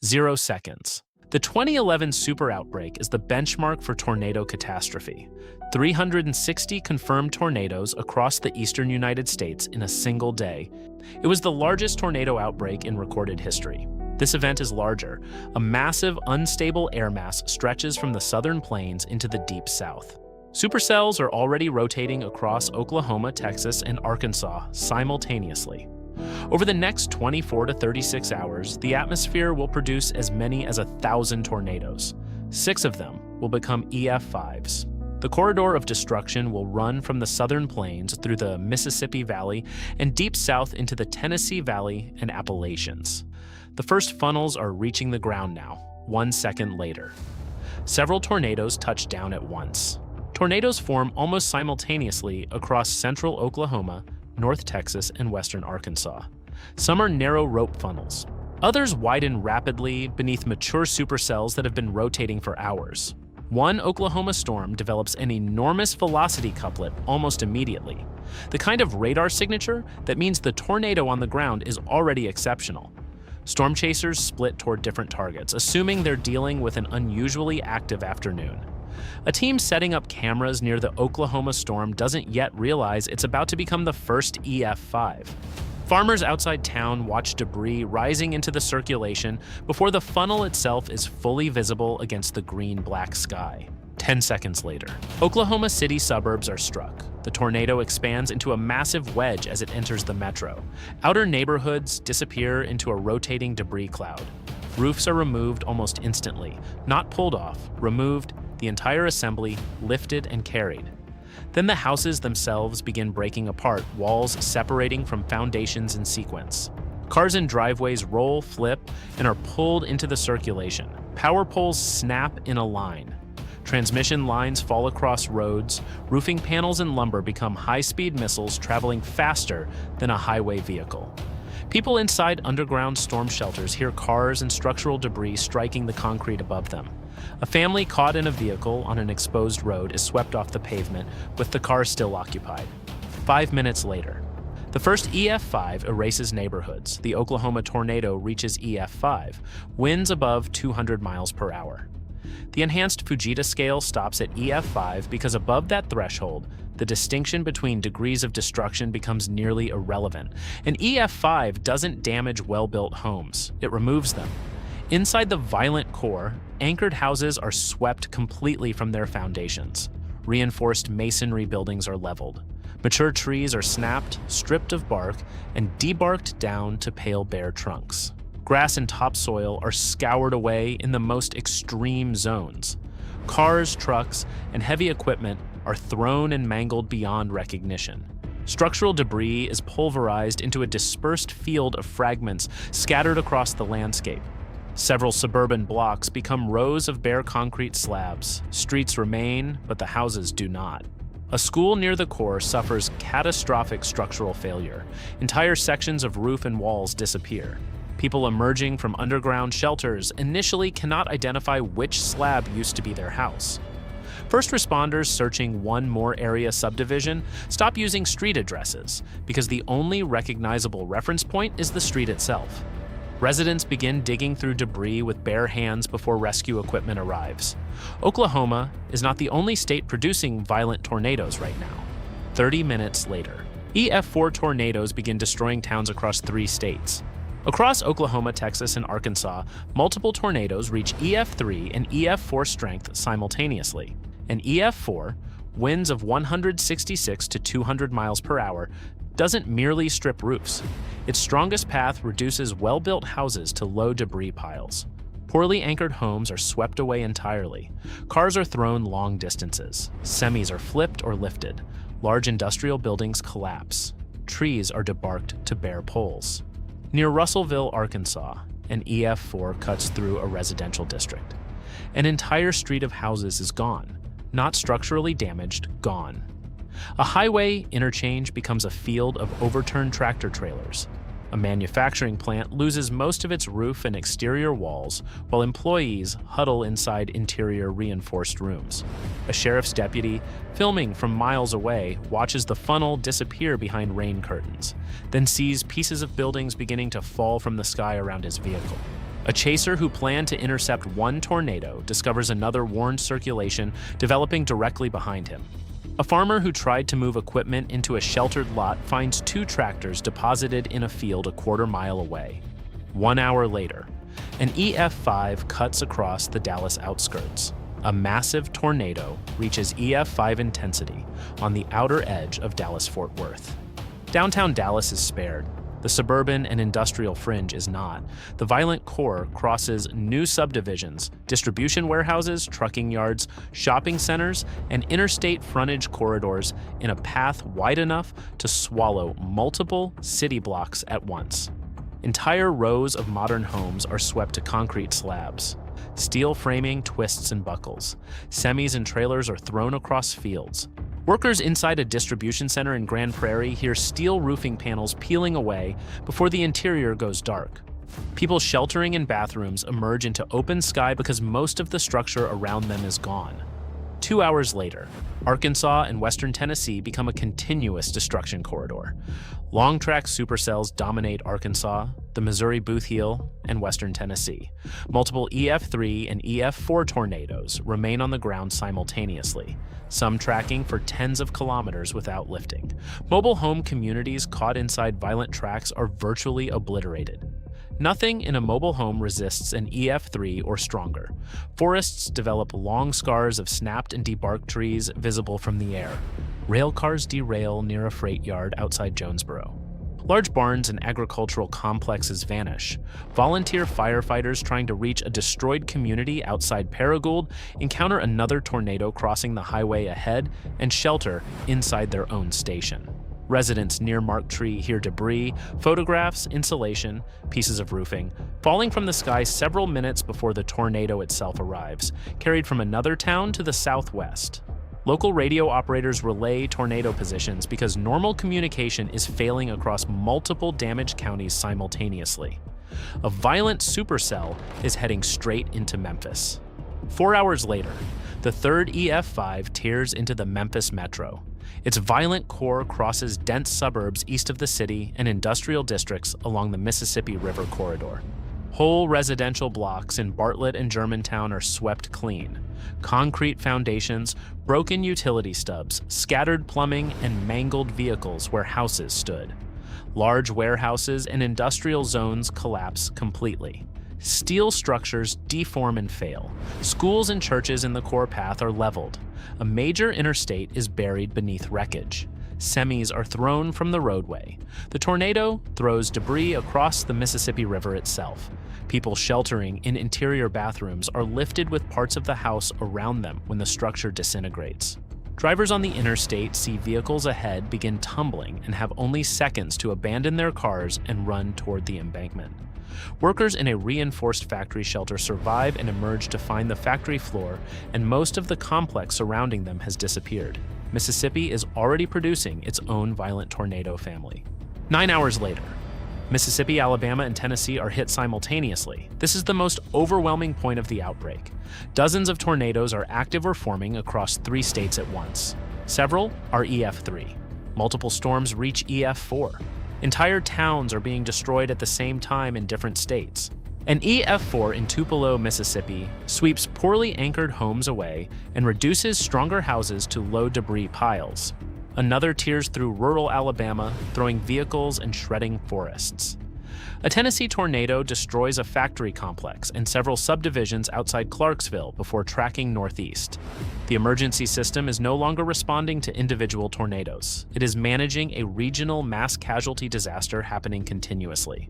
0 seconds. The 2011 super outbreak is the benchmark for tornado catastrophe. 360 confirmed tornadoes across the eastern United States in a single day. It was the largest tornado outbreak in recorded history. This event is larger. A massive, unstable air mass stretches from the southern plains into the deep south. Supercells are already rotating across Oklahoma, Texas, and Arkansas simultaneously. Over the next 24 to 36 hours, the atmosphere will produce as many as 1,000 tornadoes. 6 of them will become EF5s. The corridor of destruction will run from the southern plains through the Mississippi Valley and deep south into the Tennessee Valley and Appalachians. The first funnels are reaching the ground now, 1 second later. Several tornadoes touch down at once. Tornadoes form almost simultaneously across central Oklahoma, North Texas, and western Arkansas. Some are narrow rope funnels. Others widen rapidly beneath mature supercells that have been rotating for hours. One Oklahoma storm develops an enormous velocity couplet almost immediately, the kind of radar signature that means the tornado on the ground is already exceptional. Storm chasers split toward different targets, assuming they're dealing with an unusually active afternoon. A team setting up cameras near the Oklahoma storm doesn't yet realize it's about to become the first EF5. Farmers outside town watch debris rising into the circulation before the funnel itself is fully visible against the green-black sky. 10 seconds later, Oklahoma City suburbs are struck. The tornado expands into a massive wedge as it enters the metro. Outer neighborhoods disappear into a rotating debris cloud. Roofs are removed almost instantly, not pulled off, removed, the entire assembly lifted and carried. Then the houses themselves begin breaking apart, walls separating from foundations in sequence. Cars and driveways roll, flip, and are pulled into the circulation. Power poles snap in a line. Transmission lines fall across roads. Roofing panels and lumber become high-speed missiles traveling faster than a highway vehicle. People inside underground storm shelters hear cars and structural debris striking the concrete above them. A family caught in a vehicle on an exposed road is swept off the pavement, with the car still occupied. 5 minutes later, the first EF5 erases neighborhoods. The Oklahoma tornado reaches EF5, winds above 200 miles per hour. The enhanced Fujita scale stops at EF5 because above that threshold, the distinction between degrees of destruction becomes nearly irrelevant. An EF5 doesn't damage well-built homes, it removes them. Inside the violent core, anchored houses are swept completely from their foundations. Reinforced masonry buildings are leveled. Mature trees are snapped, stripped of bark, and debarked down to pale bare trunks. Grass and topsoil are scoured away in the most extreme zones. Cars, trucks, and heavy equipment are thrown and mangled beyond recognition. Structural debris is pulverized into a dispersed field of fragments scattered across the landscape. Several suburban blocks become rows of bare concrete slabs. Streets remain, but the houses do not. A school near the core suffers catastrophic structural failure. Entire sections of roof and walls disappear. People emerging from underground shelters initially cannot identify which slab used to be their house. First responders searching one more area subdivision stop using street addresses because the only recognizable reference point is the street itself. Residents begin digging through debris with bare hands before rescue equipment arrives. Oklahoma is not the only state producing violent tornadoes right now. 30 minutes later, EF4 tornadoes begin destroying towns across 3 states. Across Oklahoma, Texas, and Arkansas, multiple tornadoes reach EF3 and EF4 strength simultaneously. An EF4, winds of 166 to 200 miles per hour, doesn't merely strip roofs. Its strongest path reduces well-built houses to low debris piles. Poorly anchored homes are swept away entirely. Cars are thrown long distances. Semis are flipped or lifted. Large industrial buildings collapse. Trees are debarked to bare poles. Near Russellville, Arkansas, an EF4 cuts through a residential district. An entire street of houses is gone. Not structurally damaged, gone. A highway interchange becomes a field of overturned tractor trailers. A manufacturing plant loses most of its roof and exterior walls, while employees huddle inside interior reinforced rooms. A sheriff's deputy, filming from miles away, watches the funnel disappear behind rain curtains, then sees pieces of buildings beginning to fall from the sky around his vehicle. A chaser who planned to intercept one tornado discovers another warned circulation developing directly behind him. A farmer who tried to move equipment into a sheltered lot finds two tractors deposited in a field a quarter-mile away. 1 hour later, an EF5 cuts across the Dallas outskirts. A massive tornado reaches EF5 intensity on the outer edge of Dallas-Fort Worth. Downtown Dallas is spared. The suburban and industrial fringe is not. The violent core crosses new subdivisions, distribution warehouses, trucking yards, shopping centers, and interstate frontage corridors in a path wide enough to swallow multiple city blocks at once. Entire rows of modern homes are swept to concrete slabs. Steel framing twists and buckles. Semis and trailers are thrown across fields. Workers inside a distribution center in Grand Prairie hear steel roofing panels peeling away before the interior goes dark. People sheltering in bathrooms emerge into open sky because most of the structure around them is gone. 2 hours later, Arkansas and western Tennessee become a continuous destruction corridor. Long-track supercells dominate Arkansas, the Missouri Booth Heel, and western Tennessee. Multiple EF3 and EF4 tornadoes remain on the ground simultaneously, some tracking for tens of kilometers without lifting. Mobile home communities caught inside violent tracks are virtually obliterated. Nothing in a mobile home resists an EF3 or stronger. Forests develop long scars of snapped and debarked trees visible from the air. Rail cars derail near a freight yard outside Jonesboro. Large barns and agricultural complexes vanish. Volunteer firefighters trying to reach a destroyed community outside Paragould encounter another tornado crossing the highway ahead and shelter inside their own station. Residents near Mark Tree hear debris, photographs, insulation, pieces of roofing, falling from the sky several minutes before the tornado itself arrives, carried from another town to the southwest. Local radio operators relay tornado positions because normal communication is failing across multiple damaged counties simultaneously. A violent supercell is heading straight into Memphis. 4 hours later, the third EF5 tears into the Memphis metro. Its violent core crosses dense suburbs east of the city and industrial districts along the Mississippi River corridor. Whole residential blocks in Bartlett and Germantown are swept clean. Concrete foundations, broken utility stubs, scattered plumbing, and mangled vehicles where houses stood. Large warehouses and industrial zones collapse completely. Steel structures deform and fail. Schools and churches in the core path are leveled. A major interstate is buried beneath wreckage. Semis are thrown from the roadway. The tornado throws debris across the Mississippi River itself. People sheltering in interior bathrooms are lifted with parts of the house around them when the structure disintegrates. Drivers on the interstate see vehicles ahead begin tumbling and have only seconds to abandon their cars and run toward the embankment. Workers in a reinforced factory shelter survive and emerge to find the factory floor, and most of the complex surrounding them has disappeared. Mississippi is already producing its own violent tornado family. 9 hours later, Mississippi, Alabama, and Tennessee are hit simultaneously. This is the most overwhelming point of the outbreak. Dozens of tornadoes are active or forming across 3 states at once. Several are EF3. Multiple storms reach EF4. Entire towns are being destroyed at the same time in different states. An EF4 in Tupelo, Mississippi, sweeps poorly anchored homes away and reduces stronger houses to low debris piles. Another tears through rural Alabama, throwing vehicles and shredding forests. A Tennessee tornado destroys a factory complex and several subdivisions outside Clarksville before tracking northeast. The emergency system is no longer responding to individual tornadoes. It is managing a regional mass casualty disaster happening continuously.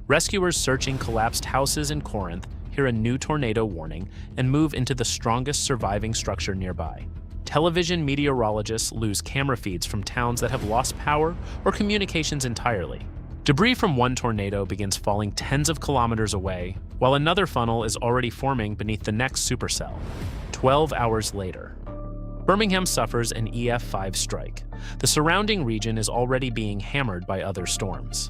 Rescuers searching collapsed houses in Corinth hear a new tornado warning and move into the strongest surviving structure nearby. Television meteorologists lose camera feeds from towns that have lost power or communications entirely. Debris from one tornado begins falling tens of kilometers away, while another funnel is already forming beneath the next supercell. 12 hours later, Birmingham suffers an EF5 strike. The surrounding region is already being hammered by other storms.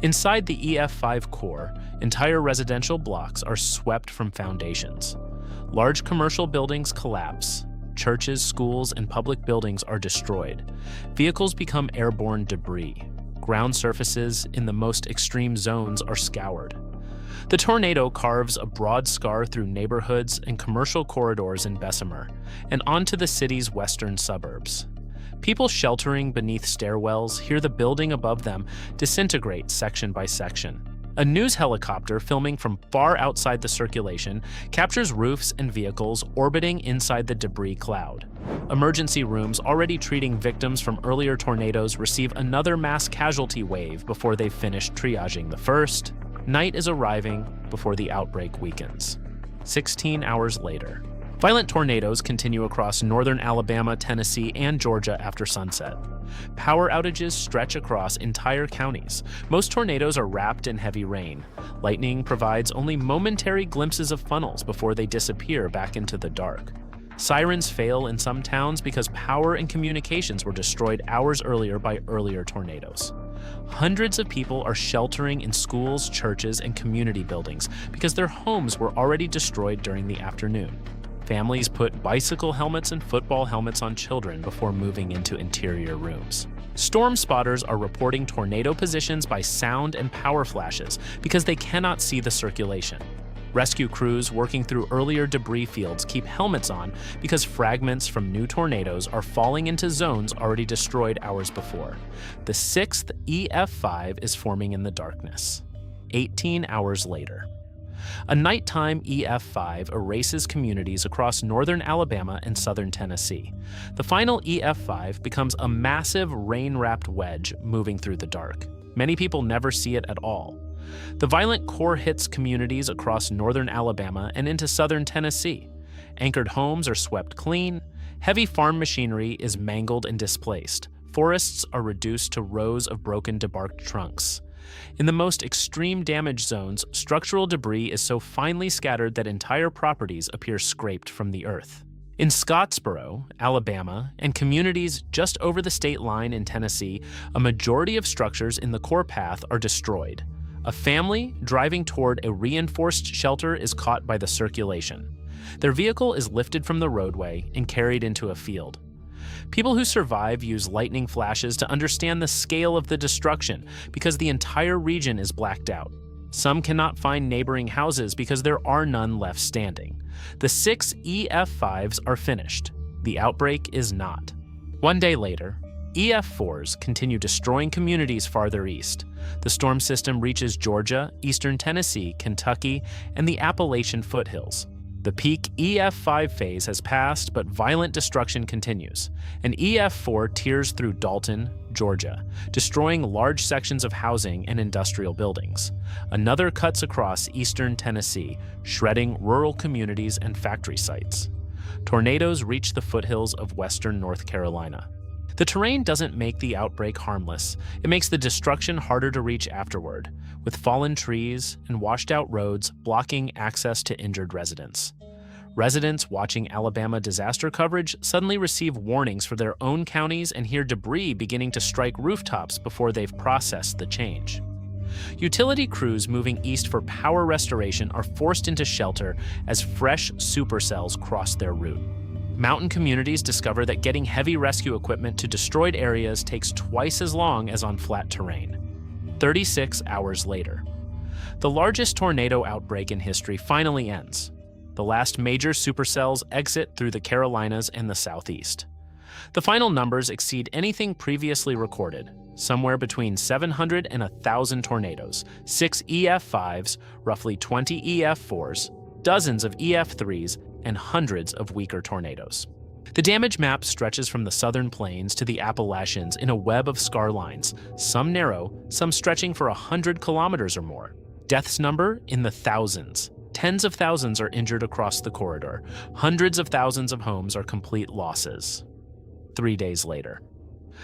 Inside the EF5 core, entire residential blocks are swept from foundations. Large commercial buildings collapse. Churches, schools, and public buildings are destroyed. Vehicles become airborne debris. Ground surfaces in the most extreme zones are scoured. The tornado carves a broad scar through neighborhoods and commercial corridors in Bessemer and onto the city's western suburbs. People sheltering beneath stairwells hear the building above them disintegrate section by section. A news helicopter filming from far outside the circulation captures roofs and vehicles orbiting inside the debris cloud. Emergency rooms already treating victims from earlier tornadoes receive another mass casualty wave before they've finished triaging the first. Night is arriving before the outbreak weakens. 16 hours later, violent tornadoes continue across northern Alabama, Tennessee, and Georgia after sunset. Power outages stretch across entire counties. Most tornadoes are wrapped in heavy rain. Lightning provides only momentary glimpses of funnels before they disappear back into the dark. Sirens fail in some towns because power and communications were destroyed hours earlier by earlier tornadoes. Hundreds of people are sheltering in schools, churches, and community buildings because their homes were already destroyed during the afternoon. Families put bicycle helmets and football helmets on children before moving into interior rooms. Storm spotters are reporting tornado positions by sound and power flashes because they cannot see the circulation. Rescue crews working through earlier debris fields keep helmets on because fragments from new tornadoes are falling into zones already destroyed hours before. The sixth EF5 is forming in the darkness. 18 hours later. A nighttime EF5 erases communities across northern Alabama and southern Tennessee. The final EF5 becomes a massive rain-wrapped wedge moving through the dark. Many people never see it at all. The violent core hits communities across northern Alabama and into southern Tennessee. Anchored homes are swept clean. Heavy farm machinery is mangled and displaced. Forests are reduced to rows of broken, debarked trunks. In the most extreme damage zones, structural debris is so finely scattered that entire properties appear scraped from the earth. In Scottsboro, Alabama, and communities just over the state line in Tennessee, a majority of structures in the core path are destroyed. A family driving toward a reinforced shelter is caught by the circulation. Their vehicle is lifted from the roadway and carried into a field. People who survive use lightning flashes to understand the scale of the destruction because the entire region is blacked out. Some cannot find neighboring houses because there are none left standing. The 6 EF5s are finished. The outbreak is not. One day later, EF4s continue destroying communities farther east. The storm system reaches Georgia, eastern Tennessee, Kentucky, and the Appalachian foothills. The peak EF5 phase has passed, but violent destruction continues. An EF4 tears through Dalton, Georgia, destroying large sections of housing and industrial buildings. Another cuts across eastern Tennessee, shredding rural communities and factory sites. Tornadoes reach the foothills of western North Carolina. The terrain doesn't make the outbreak harmless. It makes the destruction harder to reach afterward, with fallen trees and washed-out roads blocking access to injured residents. Residents watching Alabama disaster coverage suddenly receive warnings for their own counties and hear debris beginning to strike rooftops before they've processed the change. Utility crews moving east for power restoration are forced into shelter as fresh supercells cross their route. Mountain communities discover that getting heavy rescue equipment to destroyed areas takes twice as long as on flat terrain. 36 hours later. The largest tornado outbreak in history finally ends. The last major supercells exit through the Carolinas and the Southeast. The final numbers exceed anything previously recorded, somewhere between 700 and 1,000 tornadoes, 6 EF5s, roughly 20 EF4s, dozens of EF3s, and hundreds of weaker tornadoes. The damage map stretches from the southern plains to the Appalachians in a web of scar lines, some narrow, some stretching for 100 kilometers or more. Deaths number in the thousands. Tens of thousands are injured across the corridor. Hundreds of thousands of homes are complete losses. 3 days later.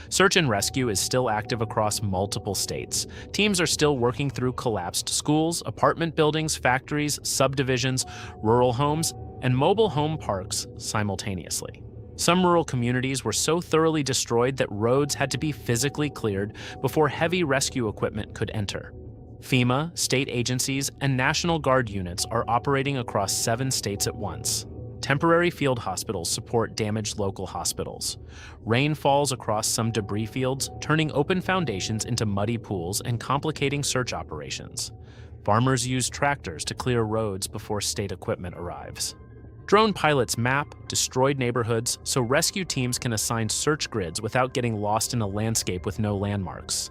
Search and rescue is still active across multiple states. Teams are still working through collapsed schools, apartment buildings, factories, subdivisions, rural homes, and mobile home parks simultaneously. Some rural communities were so thoroughly destroyed that roads had to be physically cleared before heavy rescue equipment could enter. FEMA, state agencies, and National Guard units are operating across 7 states at once. Temporary field hospitals support damaged local hospitals. Rain falls across some debris fields, turning open foundations into muddy pools and complicating search operations. Farmers use tractors to clear roads before state equipment arrives. Drone pilots map destroyed neighborhoods so rescue teams can assign search grids without getting lost in a landscape with no landmarks.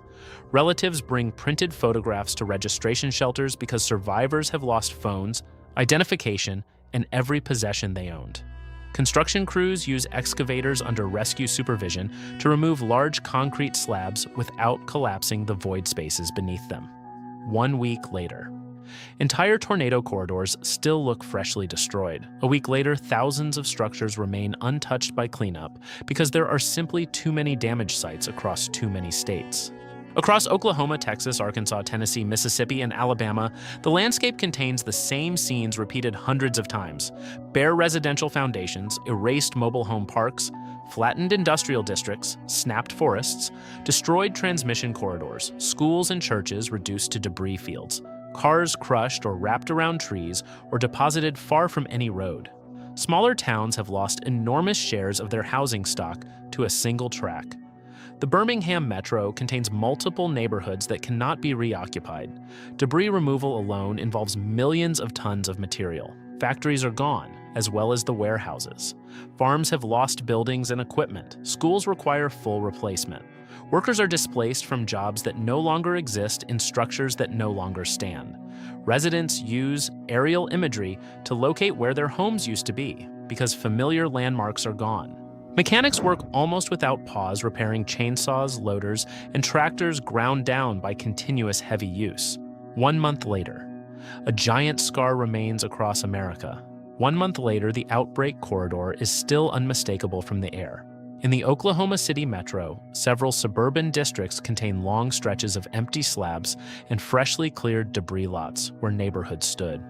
Relatives bring printed photographs to registration shelters because survivors have lost phones, identification, and every possession they owned. Construction crews use excavators under rescue supervision to remove large concrete slabs without collapsing the void spaces beneath them. 1 week later, entire tornado corridors still look freshly destroyed. A week later, thousands of structures remain untouched by cleanup because there are simply too many damage sites across too many states. Across Oklahoma, Texas, Arkansas, Tennessee, Mississippi, and Alabama, the landscape contains the same scenes repeated hundreds of times: bare residential foundations, erased mobile home parks, flattened industrial districts, snapped forests, destroyed transmission corridors, schools and churches reduced to debris fields, cars crushed or wrapped around trees or deposited far from any road. Smaller towns have lost enormous shares of their housing stock to a single track. The Birmingham metro contains multiple neighborhoods that cannot be reoccupied. Debris removal alone involves millions of tons of material. Factories are gone, as well as the warehouses. Farms have lost buildings and equipment. Schools require full replacement. Workers are displaced from jobs that no longer exist in structures that no longer stand. Residents use aerial imagery to locate where their homes used to be, because familiar landmarks are gone. Mechanics work almost without pause repairing chainsaws, loaders, and tractors ground down by continuous heavy use. 1 month later, a giant scar remains across America. 1 month later, the Outbreak corridor is still unmistakable from the air. In the Oklahoma City metro, several suburban districts contain long stretches of empty slabs and freshly cleared debris lots where neighborhoods stood.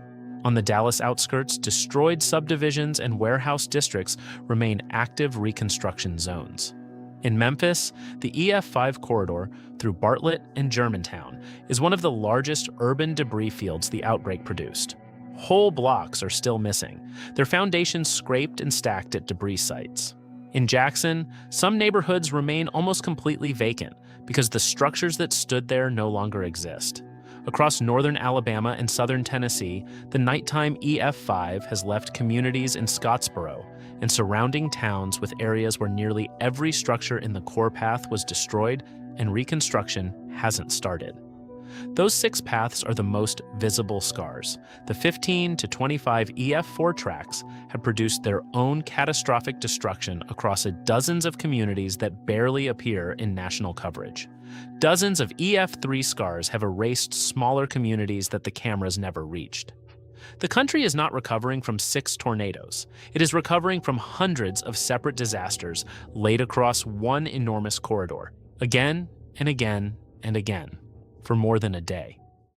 On the Dallas outskirts, destroyed subdivisions and warehouse districts remain active reconstruction zones. In Memphis, the EF5 corridor through Bartlett and Germantown is one of the largest urban debris fields the outbreak produced. Whole blocks are still missing, their foundations scraped and stacked at debris sites. In Jackson, some neighborhoods remain almost completely vacant because the structures that stood there no longer exist. Across northern Alabama and southern Tennessee, the nighttime EF5 has left communities in Scottsboro and surrounding towns with areas where nearly every structure in the core path was destroyed and reconstruction hasn't started. Those 6 paths are the most visible scars. The 15 to 25 EF4 tracks have produced their own catastrophic destruction across dozens of communities that barely appear in national coverage. Dozens of EF3 scars have erased smaller communities that the cameras never reached. The country is not recovering from 6 tornadoes. It is recovering from hundreds of separate disasters laid across one enormous corridor, again and again and again, for more than a day.